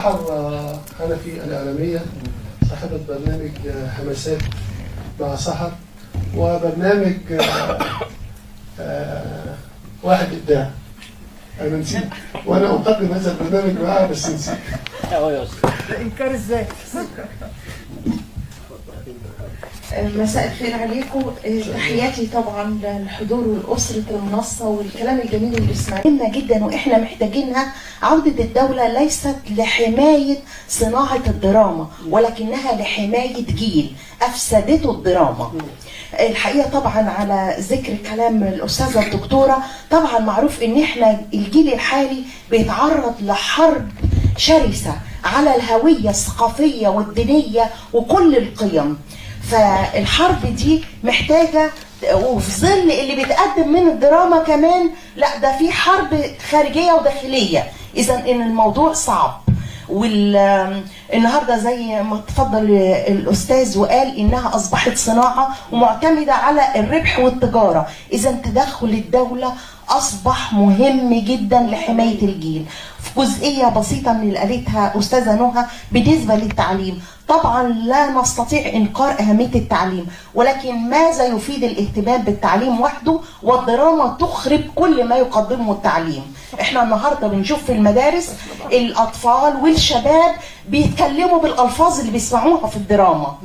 حنفي الإعلامية صاحبة برنامج همسات مع سحر وبرنامج واحد إبداع. أنا نسيت وأنا أقدم هذا البرنامج معاها بس نسيت. إنكار الذات. مساء الخير عليكم. تحياتي طبعا للحضور والأسرة المنصة والكلام الجميل اللي سمعناه. مهمة جدا واحنا محتاجينها. عودة الدولة ليست لحماية صناعة الدراما ولكنها لحماية جيل أفسدته الدراما. الحقيقة طبعا على ذكر كلام الأستاذة الدكتورة، طبعا معروف ان احنا الجيل الحالي بيتعرض لحرب شرسة على الهوية الثقافية والدينية وكل القيم. فالحرب دي محتاجة، وفي ظل اللي بيتقدم من الدراما كمان لا ده في حرب خارجية وداخلية، إذا إن الموضوع صعب. والنهارده زي ما تفضل الأستاذ وقال إنها أصبحت صناعة ومعتمدة على الربح والتجارة، إذا تدخل الدولة أصبح مهم جدا لحماية الجيل. في جزئية بسيطة من اللي قالتها أستاذة نهى بالنسبة للتعليم، طبعا لا نستطيع إنكار أهمية التعليم، ولكن ماذا يفيد الاهتمام بالتعليم وحده والدراما تخرب كل ما يقدمه التعليم. احنا النهارده بنشوف في المدارس الأطفال والشباب بيتكلموا بالألفاظ اللي بيسمعوها في الدراما،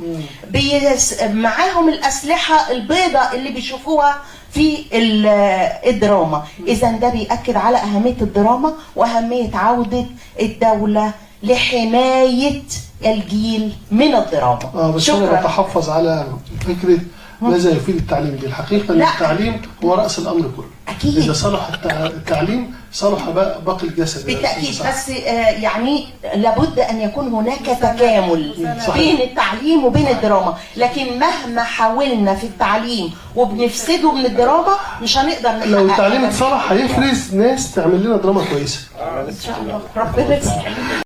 معاهم الأسلحة البيضاء اللي بيشوفوها في الدراما. إذا ده بيأكد على أهمية الدراما وأهمية عودة الدولة لحماية الجيل من الدراما. بس أنا بتحفظ على فكرة ماذا يفيد التعليم دي. الحقيقة أن التعليم هو رأس الأمر كله. أكيد. إذا صلح التعليم صلح باقي الجسد بالتأكيد. بس يعني لابد أن يكون هناك تكامل بين التعليم وبين الدراما، لكن مهما حاولنا في التعليم وبنفسده من الدراما مش هنقدر نحقق. لو التعليم اتصلح هيفرز ناس تعمل لنا دراما كويسة. إن شاء الله ربنا يسلمك.